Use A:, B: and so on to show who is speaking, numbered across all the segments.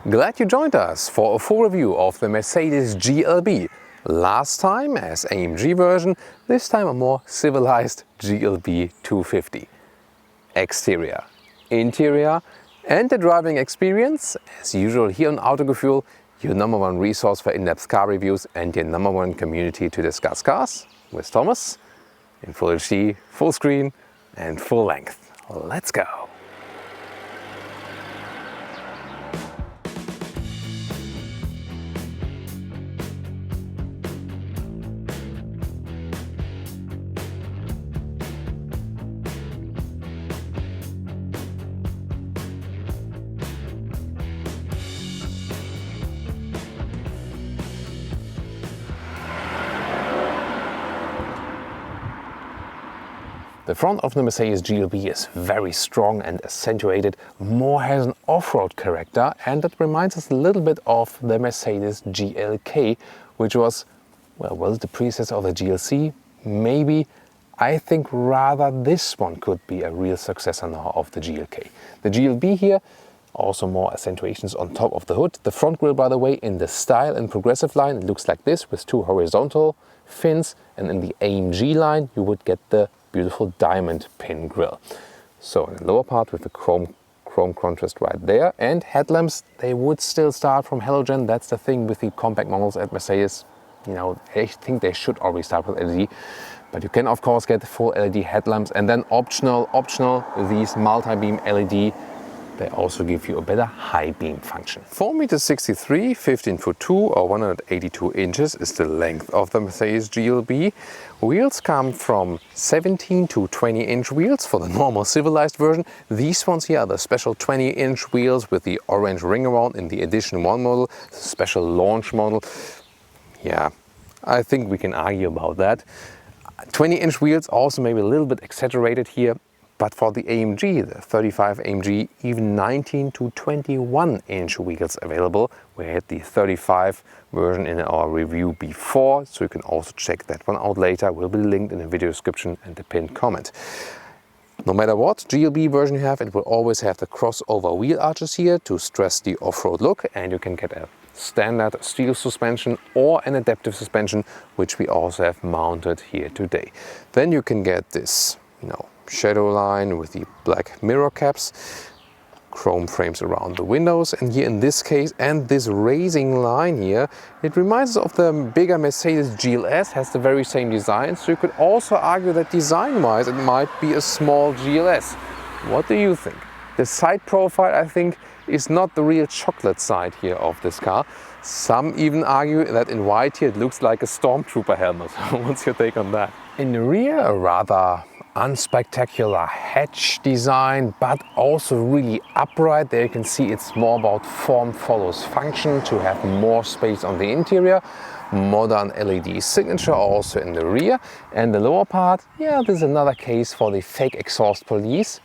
A: Glad you joined us for a full review of the Mercedes GLB. Last time as AMG version, this time a more civilized GLB 250. Exterior, interior and the driving experience, as usual here on Autogefuehl, your #1 resource for in-depth car reviews and your #1 community to discuss cars with Thomas in Full HD, full screen and full length. Let's go! The front of the Mercedes GLB is very strong and accentuated, more has an off-road character, and that reminds us a little bit of the Mercedes GLK, which was the predecessor of the GLC? Maybe. I think rather this one could be a real successor now of the GLK. The GLB here, also more accentuations on top of the hood. The front grille, by the way, in the style and progressive line, it looks like this with two horizontal fins, and in the AMG line you would get the beautiful diamond pin grille. So in the lower part with the chrome contrast right there, and headlamps, they would still start from halogen. That's the thing with the compact models at Mercedes. You know, I think they should always start with LED, but you can of course get full LED headlamps, and then optional these multi-beam LED. They also give you a better high beam function. 4,63 m, 15'2" or 182 inches is the length of the Mercedes GLB. Wheels come from 17 to 20-inch wheels for the normal civilized version. These ones here are the special 20-inch wheels with the orange ring around in the Edition 1 model, the special launch model. Yeah, I think we can argue about that. 20-inch wheels also maybe a little bit exaggerated here. But for the AMG, the 35 AMG, even 19 to 21-inch wheels available. We had the 35 version in our review before, so you can also check that one out later. Will be linked in the video description and the pinned comment. No matter what GLB version you have, it will always have the crossover wheel arches here to stress the off-road look, and you can get a standard steel suspension or an adaptive suspension, which we also have mounted here today. Then you can get this, shadow line with the black mirror caps, chrome frames around the windows, and here in this case, and this raising line here, it reminds us of the bigger Mercedes GLS, has the very same design, so you could also argue that design-wise it might be a small GLS. What do you think? The side profile, I think, is not the real chocolate side here of this car. Some even argue that in white here it looks like a stormtrooper helmet. What's your take on that? In the rear, a rather unspectacular hatch design, but also really upright. There you can see it's more about form follows function to have more space on the interior. Modern LED signature also in the rear. And the lower part, yeah, this is another case for the fake exhaust police,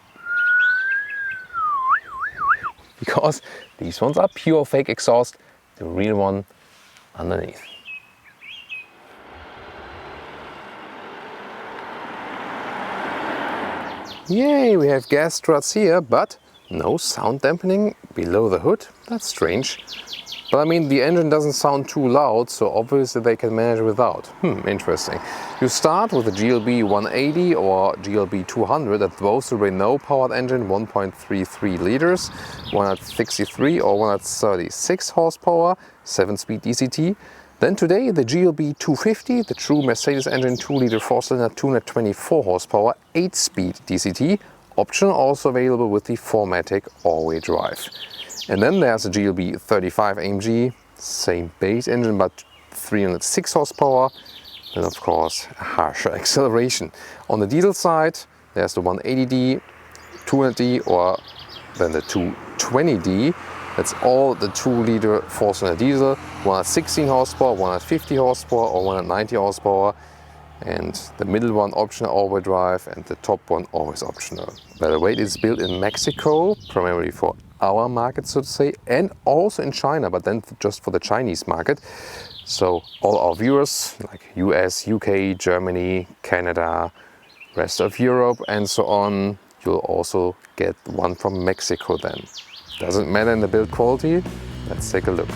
A: because these ones are pure fake exhaust, the real one underneath. Yay, we have gas struts here, but no sound dampening below the hood. That's strange. But I mean, the engine doesn't sound too loud, so obviously they can manage without. Interesting. You start with the GLB 180 or GLB 200, that's both the Renault powered engine, 1.33 liters, 163 or 136 horsepower, 7-speed DCT. Then today the GLB 250, the true Mercedes engine, 2-liter 4-cylinder, 224 horsepower, 8-speed DCT, option also available with the 4MATIC all-wheel drive. And then there's the GLB 35 AMG, same base engine but 306 horsepower, and of course a harsher acceleration. On the diesel side there's the 180D, 200D or then the 220D. That's all the 2-liter 4-cylinder diesel, 116 horsepower, 150 horsepower or 190 horsepower. And the middle one optional all-wheel drive and the top one always optional. By the way, it's built in Mexico, primarily for our market, so to say, and also in China, but then just for the Chinese market. So all our viewers like US, UK, Germany, Canada, rest of Europe and so on, you'll also get one from Mexico then. Doesn't matter in the build quality, Let's take a look.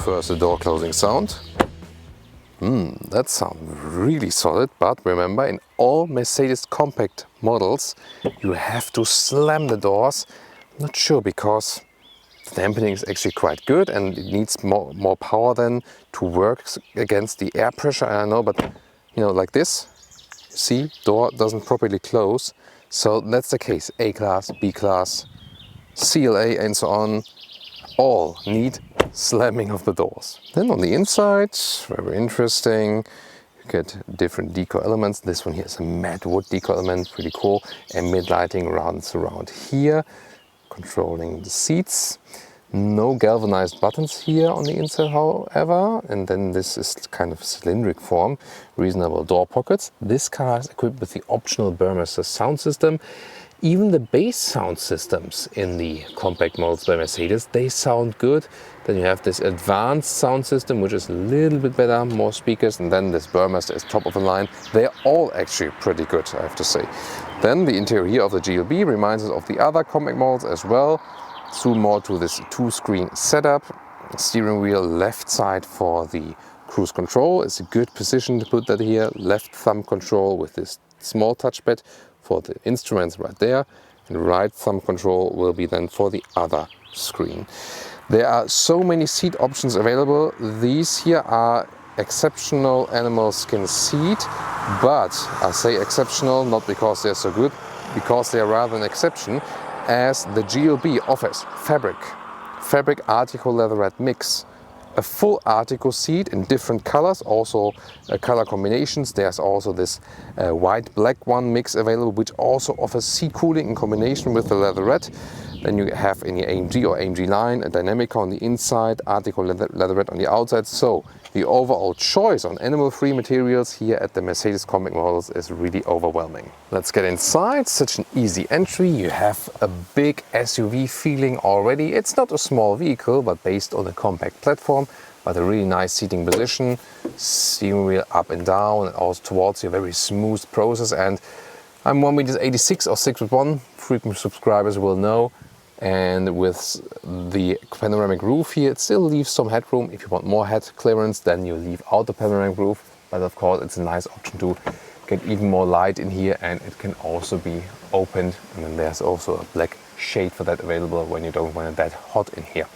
A: First, the door closing sound. That sounds really solid, but remember, in all Mercedes compact models, you have to slam the doors. I'm not sure, because the dampening is actually quite good and it needs more power then to work against the air pressure. I know, but you know, like this, see, door doesn't properly close. So that's the case. A-Class, B-Class, CLA and so on, all need slamming of the doors. Then on the inside, very interesting, you get different decor elements. This one here is a matte wood decor element, pretty cool. Ambient lighting runs around here, controlling the seats. No galvanized buttons here on the inside, however. And then this is kind of cylindric form, reasonable door pockets. This car is equipped with the optional Burmester sound system. Even the bass sound systems in the compact models by Mercedes, they sound good. Then you have this advanced sound system, which is a little bit better, more speakers, and then this Burmester is top of the line. They're all actually pretty good, I have to say. Then the interior here of the GLB reminds us of the other compact models as well. Zoom more to this two-screen setup. Steering wheel left side for the cruise control. It's a good position to put that here. Left thumb control with this small touchpad for the instruments right there, and right thumb control will be then for the other screen. There are so many seat options available. These here are exceptional animal skin seat, but I say exceptional not because they're so good, because they are rather an exception, as the GLB offers fabric article leatherette mix, a full article seat in different colors, also color combinations. There's also this white black one mix available, which also offers seat cooling in combination with the leatherette. Then you have in the AMG or AMG line a Dynamica on the inside, article leatherette on the outside. So the overall choice on animal-free materials here at the Mercedes compact models is really overwhelming. Let's get inside. Such an easy entry. You have a big SUV feeling already. It's not a small vehicle, but based on a compact platform, but a really nice seating position. Steering wheel up and down, and also towards you, a very smooth process. And I'm 1m86 or 6'1". Frequent subscribers will know. And with the panoramic roof here, it still leaves some headroom. If you want more head clearance, then you leave out the panoramic roof. But of course, it's a nice option to get even more light in here, and it can also be opened. And then there's also a black shade for that available when you don't want it that hot in here.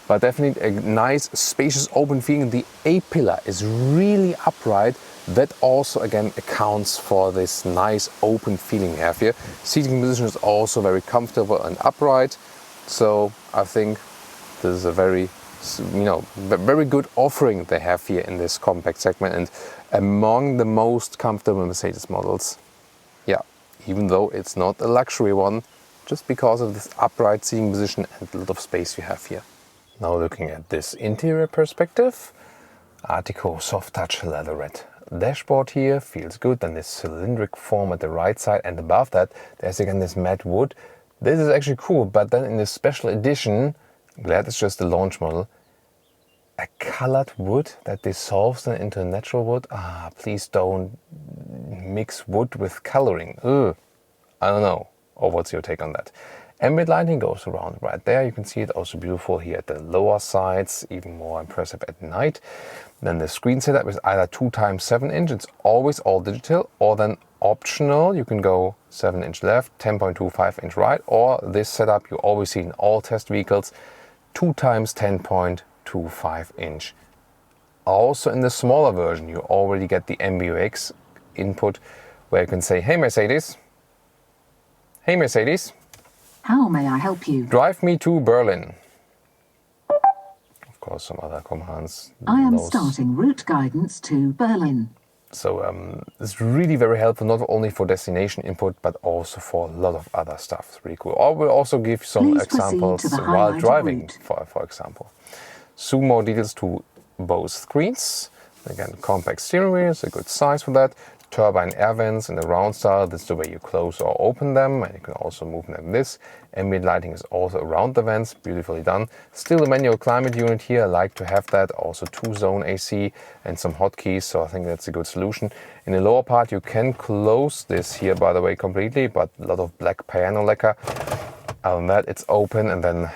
A: But definitely a nice, spacious, open feeling. The A-pillar is really upright. That also again accounts for this nice open feeling we have here. Seating position is also very comfortable and upright. So I think this is a very, very good offering they have here in this compact segment, and among the most comfortable Mercedes models. Yeah, even though it's not a luxury one, just because of this upright seating position and a lot of space you have here. Now looking at this interior perspective, Artico soft touch leatherette dashboard here feels good. Then this cylindric form at the right side, and above that there's again this matte wood. This is actually cool, but then in this special edition, glad it's just the launch model, a colored wood that dissolves then into natural wood. Please don't mix wood with coloring. I don't know. Or what's your take on that? Ambient lighting goes around right there. You can see it also beautiful here at the lower sides, even more impressive at night. Then the screen setup is either 2x7 inch, it's always all digital, or then optional, you can go 7-inch left, 10.25 inch right, or this setup you always see in all test vehicles, 2x10.25 inch. Also in the smaller version, you already get the MBUX input, where you can say, hey Mercedes,
B: how may I help you?
A: Drive me to Berlin. Of course, some other commands.
B: I am starting route guidance to Berlin.
A: So it's really very helpful, not only for destination input, but also for a lot of other stuff. It's really cool. Or we'll also give some examples while driving, for example. zoom more details to both screens. Again, compact steering wheel is a good size for that. Turbine air vents in the round style, this is the way you close or open them, and you can also move them like this. Ambient lighting is also around the vents, beautifully done. Still a manual climate unit here, I like to have that. Also 2-zone AC and some hotkeys, so I think that's a good solution. In the lower part you can close this here, by the way, completely, but a lot of black piano lacquer. Other than that, it's open and then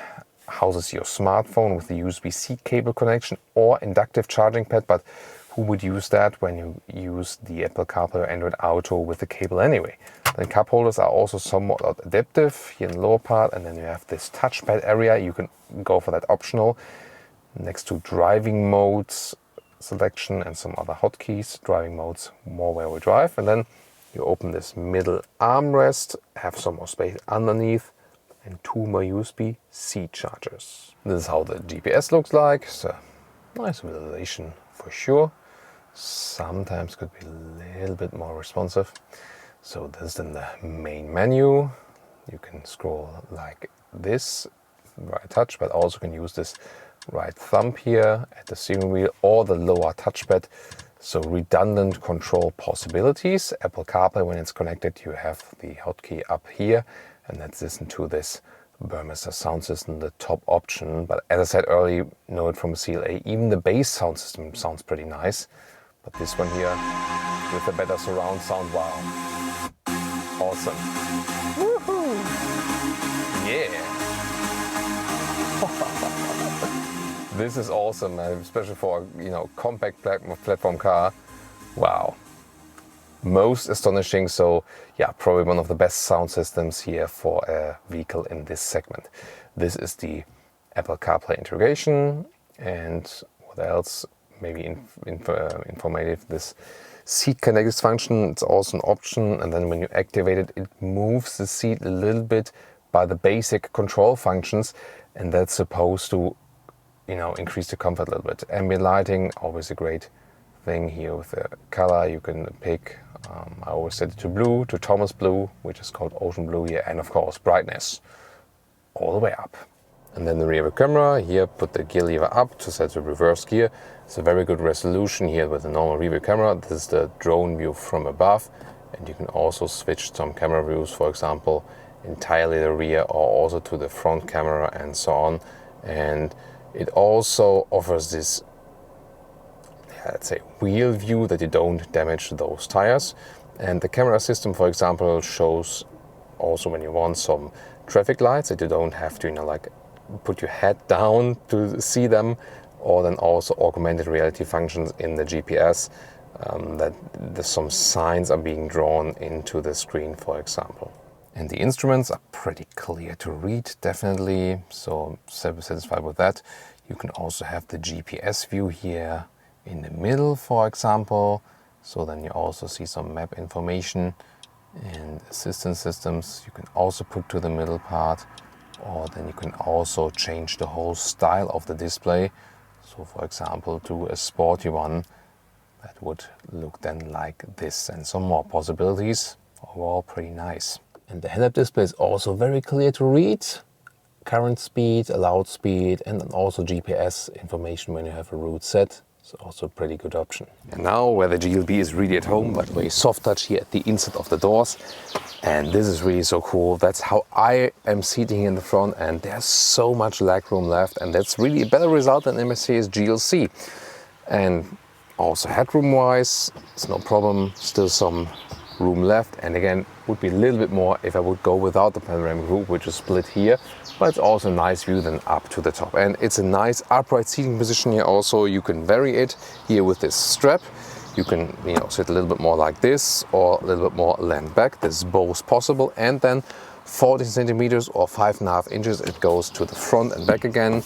A: houses your smartphone with the USB-C cable connection or inductive charging pad, but who would use that when you use the Apple CarPlay or Android Auto with the cable anyway? Then cup holders are also somewhat adaptive here in the lower part, and then you have this touchpad area. You can go for that optional next to driving modes selection and some other hotkeys. Driving modes, more where we drive, and then you open this middle armrest, have some more space underneath, and 2 more USB-C chargers. This is how the GPS looks like. So nice visualization for sure. Sometimes could be a little bit more responsive. So this is then the main menu. You can scroll like this, right touch, but also can use this right thumb here at the steering wheel or the lower touchpad. So redundant control possibilities. Apple CarPlay, when it's connected, you have the hotkey up here, and let's listen to this Burmester sound system, the top option. But as I said earlier, know it from Sill, even the bass sound system sounds pretty nice. But this one here with a better surround sound, wow, awesome. Woohoo! Yeah. This is awesome, especially for compact platform car. Wow. Most astonishing. So yeah, probably one of the best sound systems here for a vehicle in this segment. This is the Apple CarPlay integration, and what else? Maybe informative. This seat connect function, it's also an option, and then when you activate it, it moves the seat a little bit by the basic control functions, and that's supposed to increase the comfort a little bit. Ambient lighting, always a great thing here with the color. You can pick, I always set it to blue, to Thomas blue, which is called ocean blue here, and of course brightness all the way up. And then the rear view camera, here put the gear lever up to set the reverse gear. It's a very good resolution here with the normal rear view camera. This is the drone view from above, and you can also switch some camera views, for example, entirely the rear or also to the front camera and so on. And it also offers this, let's say, wheel view that you don't damage those tires. And the camera system, for example, shows also when you want some traffic lights that you don't have to like put your head down to see them, or then also augmented reality functions in the GPS, that some signs are being drawn into the screen, for example. And the instruments are pretty clear to read, definitely, so satisfied with that. You can also have the GPS view here in the middle, for example, so then you also see some map information, and assistance systems you can also put to the middle part, or then you can also change the whole style of the display. So for example, to a sporty one that would look then like this, and some more possibilities. Overall pretty nice. And the head-up display is also very clear to read. Current speed, allowed speed, and then also GPS information when you have a route set. So also a pretty good option. And now where the GLB is really at home, but very soft touch here at the inside of the doors. And this is really so cool. That's how I am seating in the front, and there's so much leg room left, and that's really a better result than a Mercedes GLC. And also headroom wise, it's no problem, still some room left, and again would be a little bit more if I would go without the panoramic roof, which is split here, but it's also a nice view then up to the top. And it's a nice upright seating position here. Also you can vary it here with this strap. You can sit a little bit more like this or a little bit more land back. This is both possible. And then 14 centimeters or 5.5 inches, it goes to the front and back again.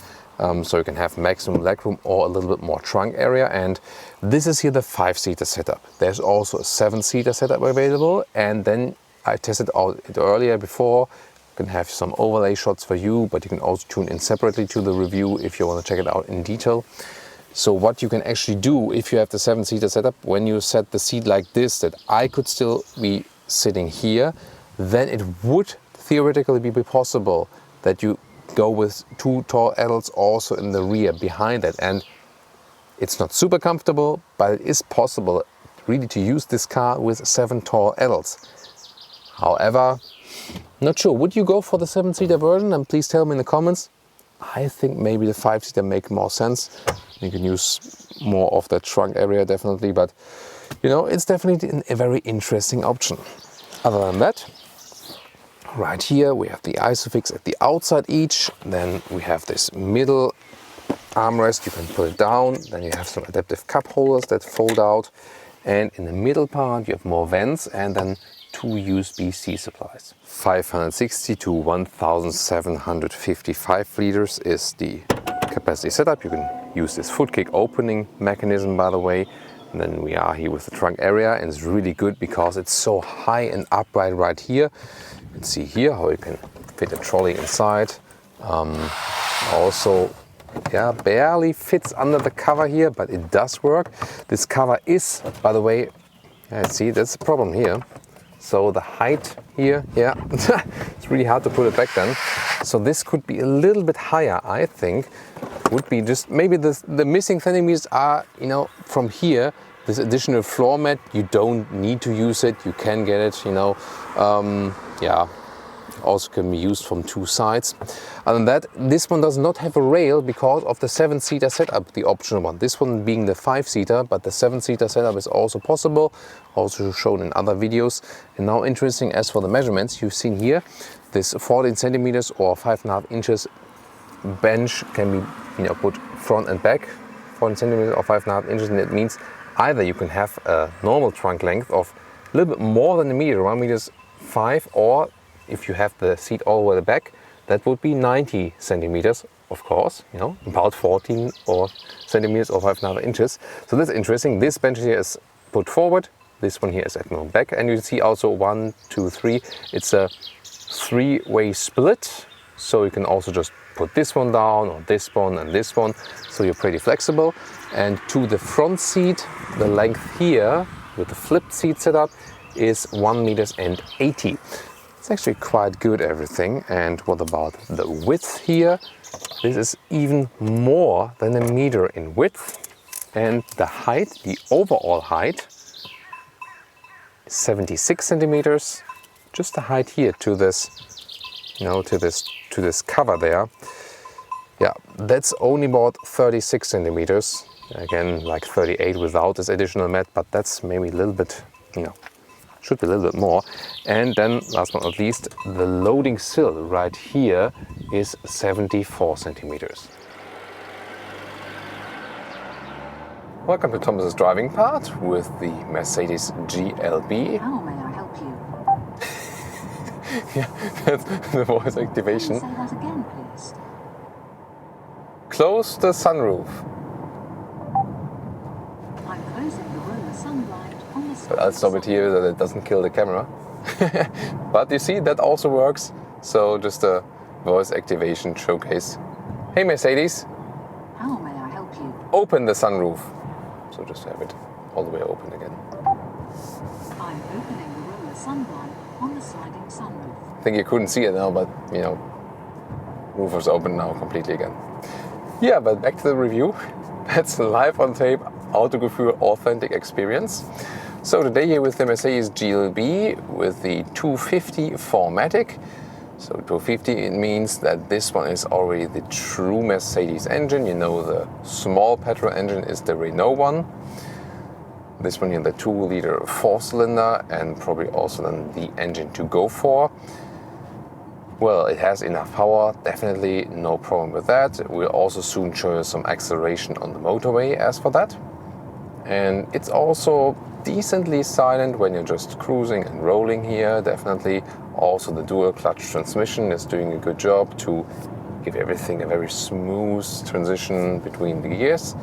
A: So you can have maximum legroom or a little bit more trunk area. And this is here the 5-seater setup. There's also a 7-seater setup available. And then I tested out it earlier before. You can have some overlay shots for you, but you can also tune in separately to the review if you want to check it out in detail. So what you can actually do if you have the 7-seater setup, when you set the seat like this, that I could still be sitting here, then it would theoretically be possible that you go with 2 tall adults also in the rear behind it. And it's not super comfortable, but it is possible really to use this car with 7 tall adults. However, not sure, would you go for the 7-seater version? And please tell me in the comments. I think maybe the 5-seater make more sense. You can use more of that trunk area definitely, but you know, it's definitely a very interesting option. Other than that, right here we have the Isofix at the outside each. Then we have this middle armrest, you can put it down. Then you have some adaptive cup holders that fold out. And in the middle part you have more vents and then 2 USB-C supplies. 560 to 1755 liters is the capacity setup. You can use this foot kick opening mechanism, by the way. And then we are here with the trunk area, and it's really good because it's so high and upright right here. You can see here how you can fit a trolley inside. Also, yeah, barely fits under the cover here, but it does work. This cover is, by the way, see, that's the problem here. So the height here, yeah, it's really hard to put it back then. So this could be a little bit higher, I think. Would be just maybe the missing centimeters are, you know, from here. This additional floor mat, you don't need to use it. You can get it, you know. Yeah, also can be used from 2 sides. Other than that, this one does not have a rail because of the 7-seater setup, the optional one. This one being the 5-seater, but the 7-seater setup is also possible, also shown in other videos. And now interesting, as for the measurements, you've seen here, this 14 centimeters or 5.5 inches bench can be, you know, put front and back, 14 centimeters or 5.5 inches, and it means either you can have a normal trunk length of a little bit more than a meter, 1.5 meters, or if you have the seat all the way back, that would be 90 centimeters, of course, you know, about 14 or centimeters or 5.5 inches. So that's interesting. This bench here is put forward. This one here is at the back. And you see also 1, 2, 3. It's a 3-way split. So you can also just put this one down or this one and this one. So you're pretty flexible. And to the front seat, the length here with the flipped seat setup is 1.80 meters. It's actually quite good, everything. And what about the width here? This is even more than a meter in width. And the height, the overall height, is 76 centimeters. Just the height here to this, you know, to this cover there. Yeah, that's only about 36 centimeters. Again, like 38 without this additional mat, but that's maybe a little bit, you know, should be a little bit more. And then last but not least, the loading sill right here is 74 centimeters. Welcome to Thomas's driving part with the Mercedes GLB.
B: How may I help you?
A: Yeah, that's the voice activation.
B: Say that again, please.
A: Close the sunroof.
B: I'm closing the roller sun blind on the
A: But I'll stop it here so that it doesn't kill the camera. But you see, that also works. So just a voice activation showcase. Hey Mercedes,
B: How may I help you?
A: open the sunroof. So just have it all the way open again.
B: I'm opening the roller sun blind on the sliding sunroof.
A: I think you couldn't see it now, but you know, roof is open now completely again. Yeah, but back to the review. That's live on tape, Autogefuehl authentic experience. So today here with the Mercedes GLB with the 250 4MATIC. So 250, it means that this one is already the true Mercedes engine. You know, the small petrol engine is the Renault one. This one here, the 2-liter 4-cylinder, and probably also then the engine to go for. Well, it has enough power, definitely no problem with that. We'll also soon show you some acceleration on the motorway as for that. And it's also decently silent when you're just cruising and rolling here, definitely. Also the dual clutch transmission is doing a good job to give everything a very smooth transition between the gears.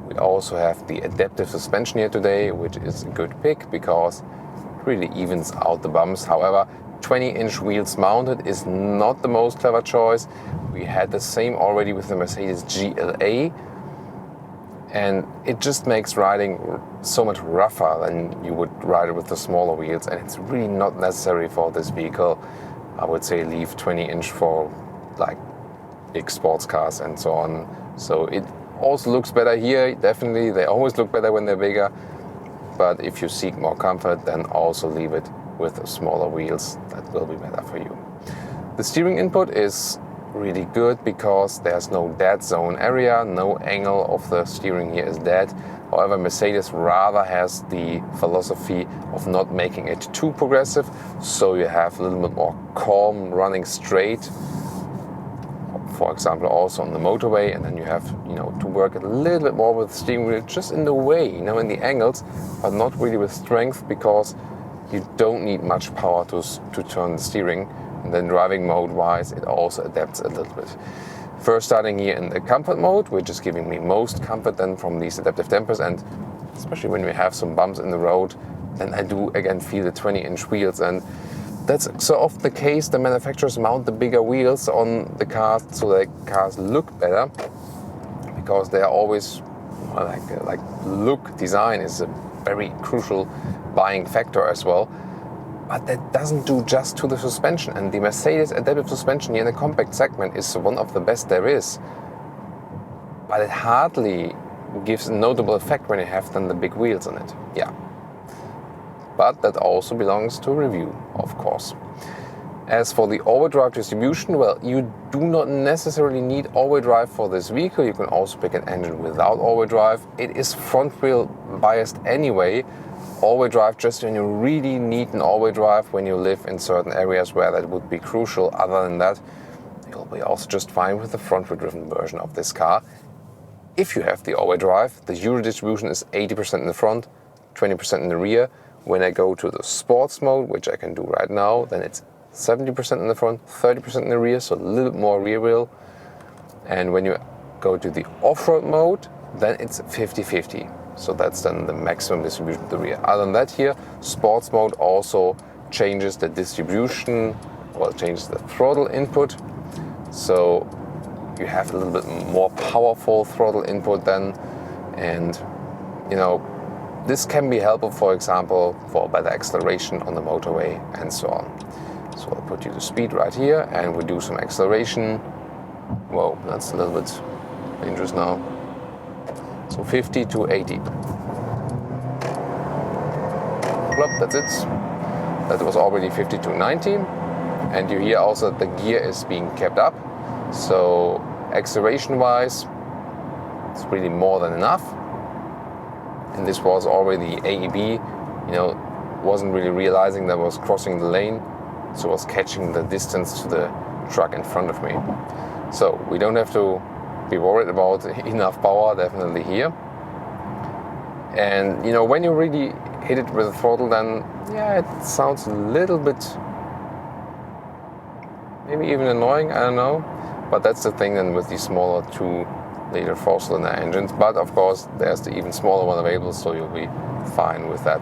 A: We also have the adaptive suspension here today, which is a good pick because it really evens out the bumps. However, 20-inch wheels mounted is not the most clever choice. We had the same already with the Mercedes GLA, and it just makes riding so much rougher than you would ride it with the smaller wheels, and it's really not necessary for this vehicle. I would say leave 20-inch for like big sports cars and so on. So it also looks better here, definitely. They always look better when they're bigger. But if you seek more comfort, then also leave it with smaller wheels. That will be better for you. The steering input is really good because there's no dead zone area. No angle of the steering here is dead. However, Mercedes rather has the philosophy of not making it too progressive. So you have a little bit more calm running straight. For example, also on the motorway, and then you have, to work a little bit more with the steering wheel, just in the way, in the angles, but not really with strength, because you don't need much power to turn the steering. And then driving mode wise, it also adapts a little bit. First starting here in the comfort mode, which is giving me most comfort then from these adaptive dampers, and especially when we have some bumps in the road, then I do again feel the 20-inch wheels. And that's so often the case. The manufacturers mount the bigger wheels on the cars so the cars look better, because they are always like look, design is a very crucial buying factor as well. But that doesn't do just to the suspension, and the Mercedes adaptive suspension here in the compact segment is one of the best there is. But it hardly gives a notable effect when you have then the big wheels on it. Yeah. But that also belongs to review, of course. As for the overdrive distribution, well, you do not necessarily need all-wheel drive for this vehicle. You can also pick an engine without all-wheel drive. It is front-wheel biased anyway. All-wheel drive just when you really need an all-wheel drive when you live in certain areas where that would be crucial. Other than that, you'll be also just fine with the front-wheel driven version of this car. If you have the all-wheel drive, the Euro distribution is 80% in the front, 20% in the rear. When I go to the sports mode, which I can do right now, then it's 70% in the front, 30% in the rear, so a little bit more rear wheel. And when you go to the off-road mode, then it's 50-50. So that's then the maximum distribution to the rear. Other than that here, sports mode also changes the distribution, well, changes the throttle input. So you have a little bit more powerful throttle input then. And, this can be helpful, for example, for better acceleration on the motorway and so on. So I'll put you to speed right here and we do some acceleration. Whoa, that's a little bit dangerous now. So 50 to 80. Plop, that's it. That was already 50 to 90. And you hear also that the gear is being kept up. So acceleration wise, it's really more than enough. And this was already AEB, wasn't really realizing that I was crossing the lane, so was catching the distance to the truck in front of me. So we don't have to be worried about enough power, definitely here. And when you really hit it with the throttle, then it sounds a little bit, maybe even annoying, I don't know. But that's the thing then with these smaller 2-liter 4-cylinder engines. But of course, there's the even smaller one available, so you'll be fine with that.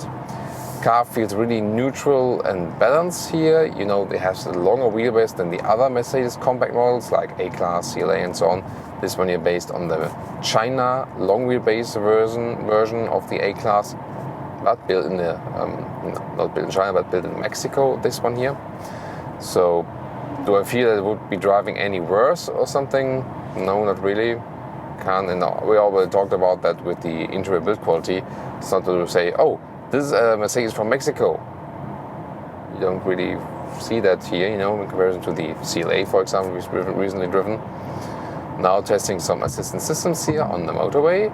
A: Car feels really neutral and balanced here. It has a longer wheelbase than the other Mercedes compact models like A-Class, CLA and so on. This one here based on the China long wheelbase version of the A-Class, but built in the, not built in China, but built in Mexico, this one here. So do I feel that it would be driving any worse or something? No, not really. We already talked about that with the interior build quality. It's not to say, oh, this is a Mercedes from Mexico. You don't really see that here, in comparison to the CLA, for example, we've recently driven. Now testing some assistance systems here on the motorway.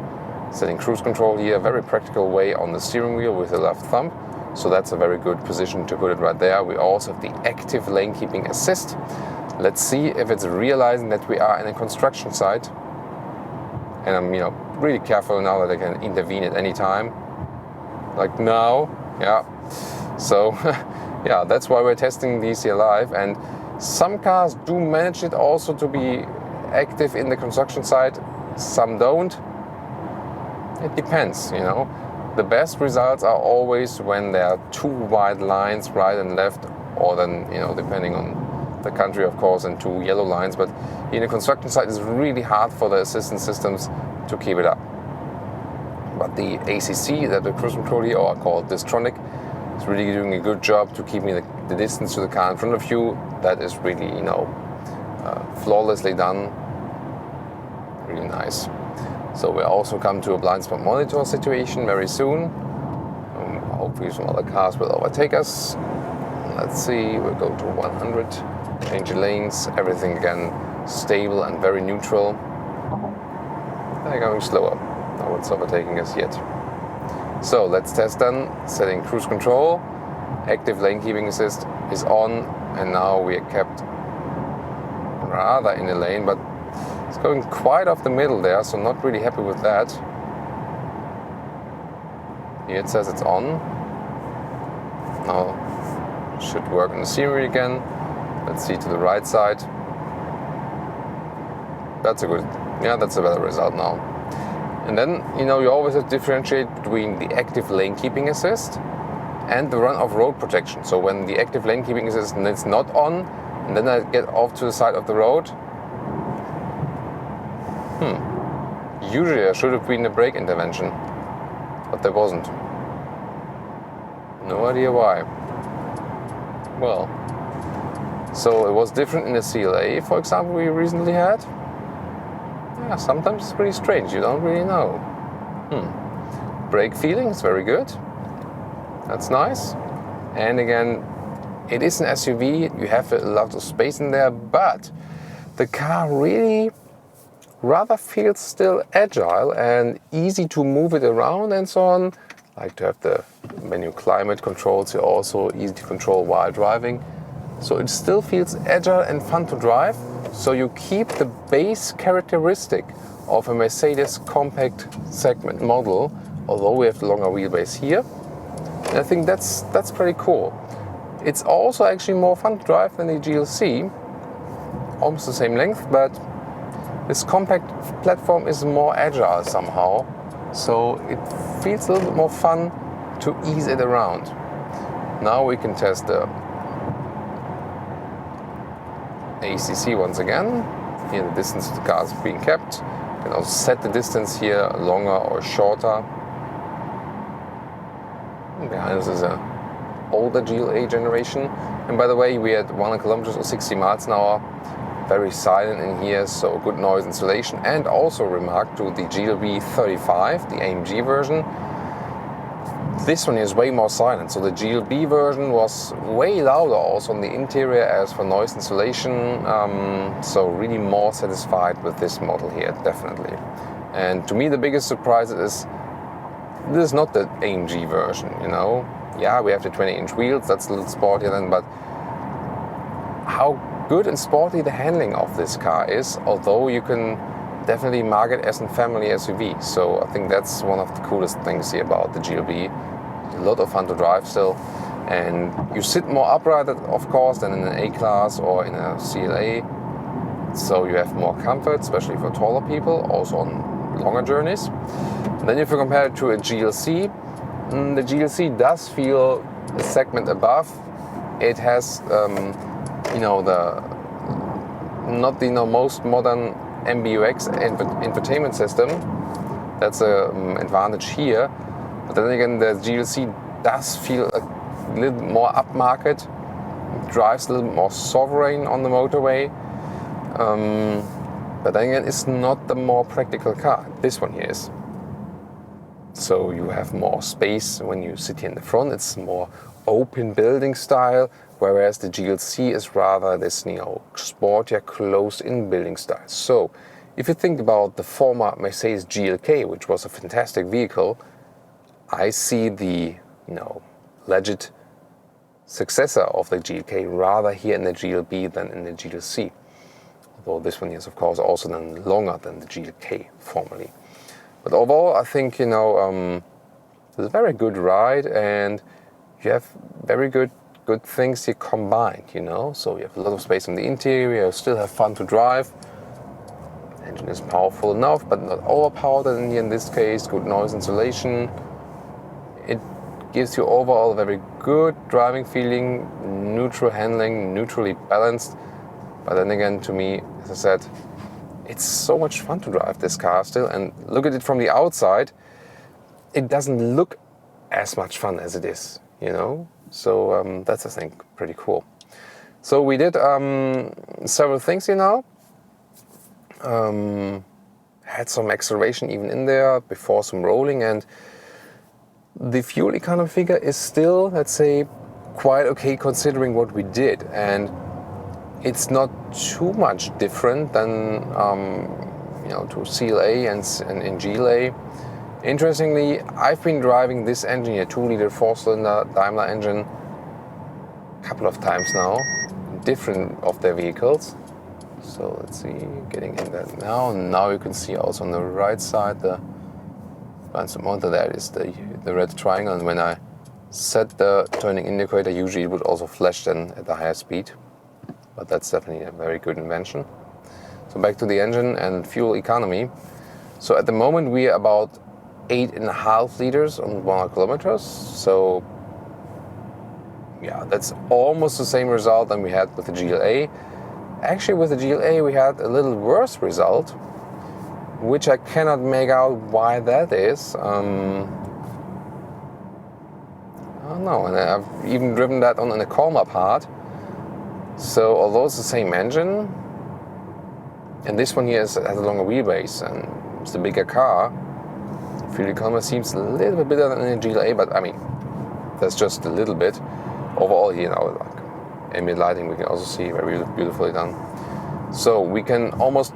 A: Setting cruise control here, very practical way on the steering wheel with the left thumb. So that's a very good position to put it right there. We also have the active lane keeping assist. Let's see if it's realizing that we are in a construction site. And I'm, really careful now that I can intervene at any time. Like now, yeah. So, yeah, that's why we're testing these here live. And some cars do manage it also to be active in the construction site. Some don't. It depends, The best results are always when there are 2 wide lines, right and left, or then, depending on the country, of course, and 2 yellow lines. But in a construction site, it's really hard for the assistance systems to keep it up. But the ACC, that the cruise control here, or I call it Distronic, is really doing a good job to keep me the distance to the car in front of you. That is really, flawlessly done. Really nice. So we'll also come to a blind spot monitor situation very soon. Hopefully some other cars will overtake us. Let's see, we'll go to 100, change the lanes, everything again stable and very neutral. They're going slower. No one's overtaking us yet. So let's test then, setting cruise control. Active lane keeping assist is on, and now we are kept rather in the lane, but it's going quite off the middle there, so not really happy with that. Here it says it's on. Now should work on the scenery again. Let's see to the right side. That's a better result now. And then, you know, you always have to differentiate between the active lane keeping assist and the run of road protection. So when the active lane keeping assist is not on, and then I get off to the side of the road, usually there should have been a brake intervention, but there wasn't. No idea why. Well, so it was different in the CLA, for example, we recently had. Yeah, sometimes it's pretty strange, you don't really know. Brake feeling is very good. That's nice. And again, it is an SUV, you have a lot of space in there, but the car really rather feels still agile and easy to move it around and so on. Like to have the menu climate controls here also easy to control while driving. So it still feels agile and fun to drive. So you keep the base characteristic of a Mercedes compact segment model, although we have the longer wheelbase here. And I think that's pretty cool. It's also actually more fun to drive than the GLC, almost the same length, but this compact platform is more agile somehow. So it feels a little bit more fun to ease it around. Now we can test the ACC once again. Here the distance of the car is being kept. You can also set the distance here longer or shorter. And behind us is a older GLA generation. And by the way, we had 100 kilometers or 60 miles an hour. Very silent in here, so good noise insulation. And also remark to the GLB 35, the AMG version. This one is way more silent, so the GLB version was way louder also on the interior as for noise insulation, so really more satisfied with this model here, definitely. And to me the biggest surprise is this is not the AMG version, you know. Yeah, we have the 20-inch wheels, that's a little sportier then, but how good and sporty the handling of this car is, although you can definitely mark it as a family SUV. So I think that's one of the coolest things here about the GLB. A lot of fun to drive still, and you sit more upright, of course, than in an A-Class or in a CLA. So you have more comfort, especially for taller people, also on longer journeys. And then if you compare it to a GLC, the GLC does feel a segment above. It has, you know, not the most modern MBUX infotainment system. That's an advantage here. But then again, the GLC does feel a little more upmarket, drives a little more sovereign on the motorway. But then again, it's not the more practical car. This one here is. So you have more space when you sit here in the front. It's more open building style, whereas the GLC is rather this, you know, sportier, closed-in building style. So if you think about the former Mercedes GLK, which was a fantastic vehicle, I see the, you know, legit successor of the GLK rather here in the GLB than in the GLC. Although this one is, of course, also then longer than the GLK formerly. But overall, I think, you know, it's a very good ride, and you have very good things here combined, you know. So you have a lot of space in the interior, you still have fun to drive. The engine is powerful enough, but not overpowered in this case. Good noise insulation. It gives you overall a very good driving feeling, neutral handling, neutrally balanced. But then again, to me, as I said, it's so much fun to drive this car still. And look at it from the outside, it doesn't look as much fun as it is, you know. So that's, I think, pretty cool. So we did several things here now. Had some acceleration even in there before some rolling, and the fuel economy figure is still, let's say, quite okay considering what we did, and it's not too much different than to CLA and in GLA. Interestingly, I've been driving this engine, a 2-liter 4-cylinder Daimler engine, a couple of times now, different of their vehicles. So let's see, getting in that now. Now you can see also on the right side the monitor there is the red triangle, and when I set the turning indicator, usually it would also flash then at a higher speed. But that's definitely a very good invention. So back to the engine and fuel economy. So at the moment we are about 8.5 liters on 100 kilometers. So yeah, that's almost the same result than we had with the GLA. Actually, with the GLA we had a little worse result, which I cannot make out why that is. I don't know, and I've even driven that on a calmer part. So although it's the same engine, and this one here has a longer wheelbase and it's a bigger car, fuel economy seems a little bit better than in the GLA, but I mean, that's just a little bit. Overall, like ambient lighting we can also see very beautifully done. So we can almost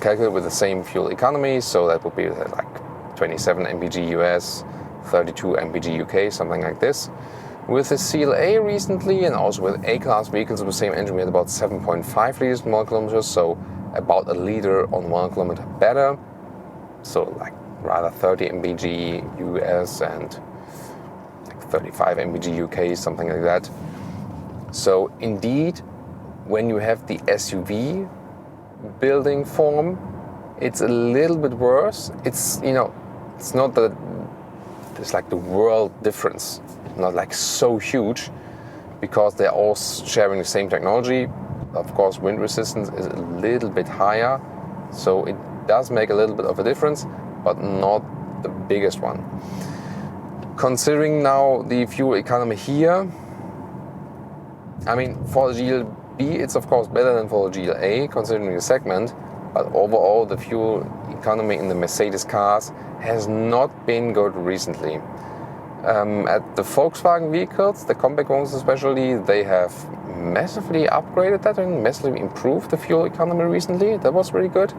A: calculate with the same fuel economy, so that would be like 27 mpg US, 32 mpg UK, something like this. With the CLA recently, and also with A-class vehicles with the same engine, we had about 7.5 liters per 1 kilometer, so about a liter on 1 kilometer better. So like rather 30 mpg US and like 35 mpg UK, something like that. So indeed, when you have the SUV building form, it's a little bit worse. It's it's not that it's like the world difference, not like so huge, because they're all sharing the same technology. Of course, wind resistance is a little bit higher, so it does make a little bit of a difference, but not the biggest one. Considering now the fuel economy here, I mean, for the GLB it's of course better than for the GLA considering the segment, but overall the fuel economy in the Mercedes cars has not been good recently. At the Volkswagen vehicles, the compact ones especially, they have massively upgraded that and massively improved the fuel economy recently. That was really good.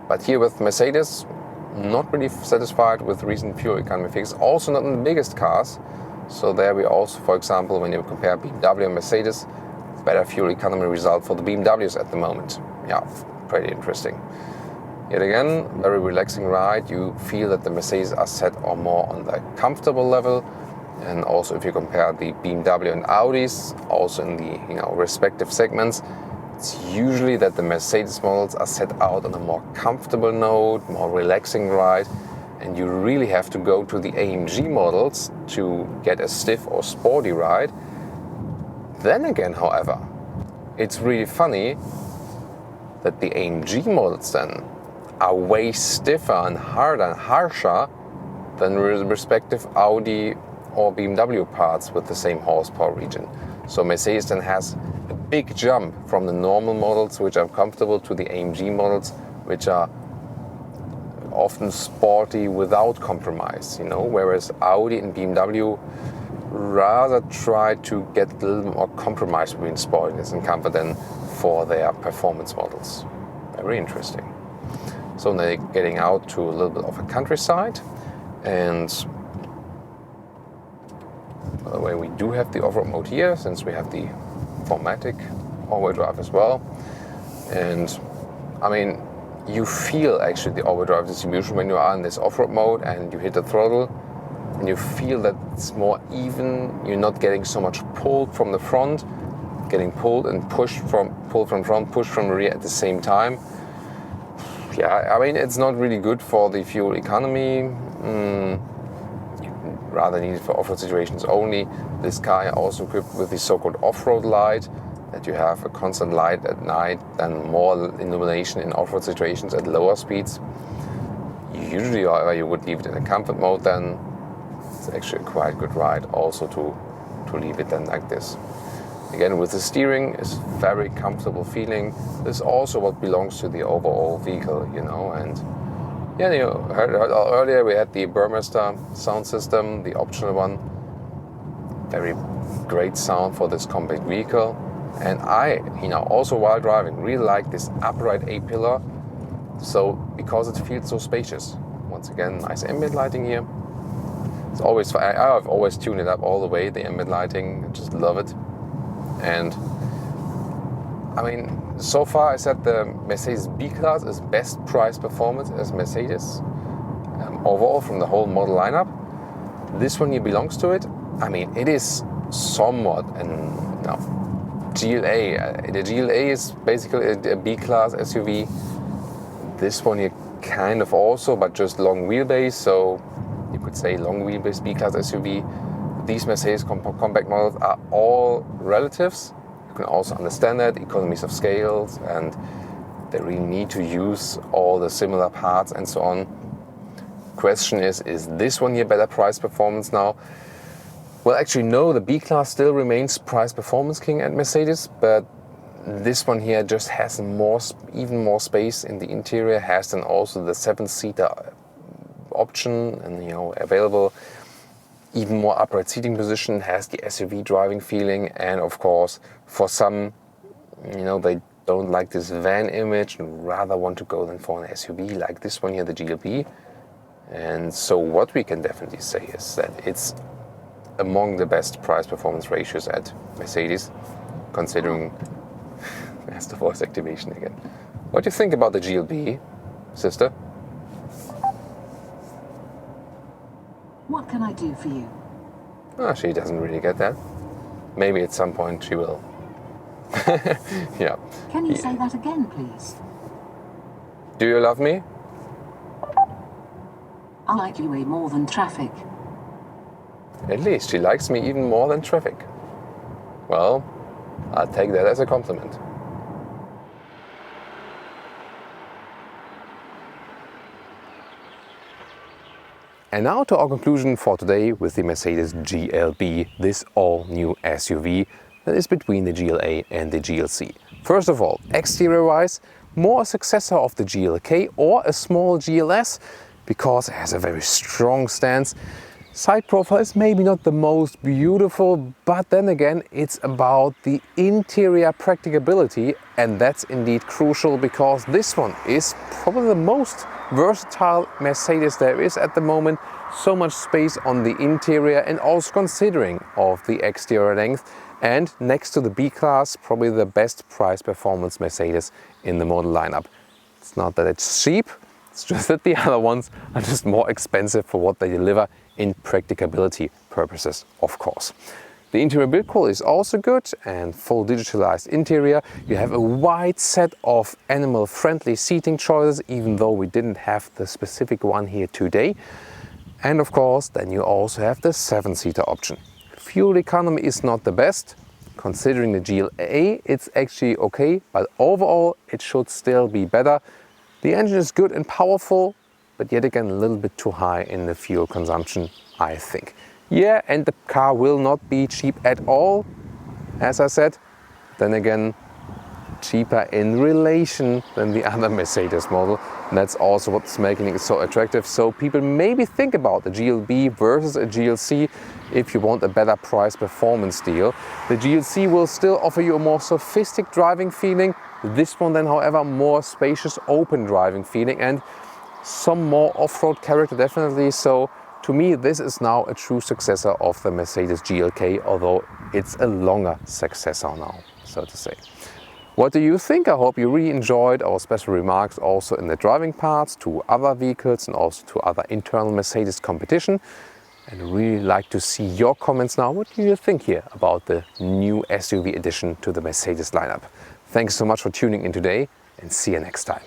A: But here with Mercedes, not really satisfied with recent fuel economy figures, also not in the biggest cars. So there we also, for example, when you compare BMW and Mercedes, better fuel economy result for the BMWs at the moment. Yeah, pretty interesting. Yet again, very relaxing ride. You feel that the Mercedes are set or more on the comfortable level. And also if you compare the BMW and Audis, also in the respective segments, it's usually that the Mercedes models are set out on a more comfortable note, more relaxing ride. And you really have to go to the AMG models to get a stiff or sporty ride. Then again, however, it's really funny that the AMG models then are way stiffer and harder and harsher than the respective Audi or BMW parts with the same horsepower region. So Mercedes then has a big jump from the normal models, which are comfortable, to the AMG models, which are often sporty without compromise, whereas Audi and BMW rather try to get a little more compromise between sportiness and comfort than for their performance models. Very interesting. So now they're getting out to a little bit of a countryside, and by the way, we do have the off-road mode here, since we have the 4MATIC all-wheel drive as well. And I mean, you feel actually the overdrive distribution when you are in this off-road mode and you hit the throttle, and you feel that it's more even. You're not getting so much pulled from the front, getting pulled and pulled from front, pushed from the rear at the same time. Yeah, I mean, it's not really good for the fuel economy. Rather needed for off-road situations only. This car also equipped with the so-called off-road light, that you have a constant light at night and more illumination in off-road situations at lower speeds. Usually, however, you would leave it in a comfort mode then. It's actually a quite good ride also to leave it then like this. Again, with the steering, it's very comfortable feeling. This is also what belongs to the overall vehicle, you know. And yeah, you heard earlier we had the Burmester sound system, the optional one. Very great sound for this compact vehicle. And I, you know, also while driving, really like this upright A-pillar. So because it feels so spacious. Once again, nice ambient lighting here. It's always, I've always tuned it up all the way, the ambient lighting. I just love it. And I mean, so far I said the Mercedes B-Class is best price performance as Mercedes. Overall from the whole model lineup. This one here belongs to it. I mean, it is somewhat GLA. The GLA is basically a B-Class SUV. This one here kind of also, but just long wheelbase. So you could say long wheelbase B-Class SUV. These Mercedes compact models are all relatives. You can also understand that, economies of scales, and they really need to use all the similar parts and so on. Question is this one here better price performance now? Well, actually no, the B-Class still remains price performance king at Mercedes, but this one here just has even more space in the interior, has then also the 7-seater option and, you know, available. Even more upright seating position, has the SUV driving feeling, and of course for some, you know, they don't like this van image and rather want to go then for an SUV like this one here, the GLB. And so what we can definitely say is that it's among the best price performance ratios at Mercedes, considering there's the voice activation again. What do you think about the GLB, sister?
B: What can I do for you?
A: Oh, she doesn't really get that. Maybe at some point she will. Yeah.
B: Can you say that again, please?
A: Do you love me?
B: I like you way more than traffic.
A: At least she likes me even more than traffic. Well, I'll take that as a compliment. And now to our conclusion for today with the Mercedes GLB, this all-new SUV that is between the GLA and the GLC. First of all, exterior-wise, more a successor of the GLK or a small GLS, because it has a very strong stance. Side profile is maybe not the most beautiful, but then again, it's about the interior practicability, and that's indeed crucial because this one is probably the most versatile Mercedes there is at the moment. So much space on the interior, and also considering of the exterior length, and next to the B-Class, probably the best price performance Mercedes in the model lineup. It's not that it's cheap, it's just that the other ones are just more expensive for what they deliver in practicability purposes, of course. The interior build quality is also good and full digitalized interior. You have a wide set of animal-friendly seating choices, even though we didn't have the specific one here today. And of course, then you also have the 7-seater option. Fuel economy is not the best. Considering the GLA, it's actually okay, but overall it should still be better. The engine is good and powerful, but yet again a little bit too high in the fuel consumption, I think. Yeah, and the car will not be cheap at all, as I said. Then again, cheaper in relation than the other Mercedes model. And that's also what's making it so attractive. So people maybe think about the GLB versus a GLC if you want a better price performance deal. The GLC will still offer you a more sophisticated driving feeling. This one then, however, more spacious, open driving feeling and some more off-road character definitely. So to me, this is now a true successor of the Mercedes GLK, although it's a longer successor now, so to say. What do you think? I hope you really enjoyed our special remarks also in the driving parts to other vehicles and also to other internal Mercedes competition. And I really like to see your comments now. What do you think here about the new SUV addition to the Mercedes lineup? Thanks so much for tuning in today and see you next time.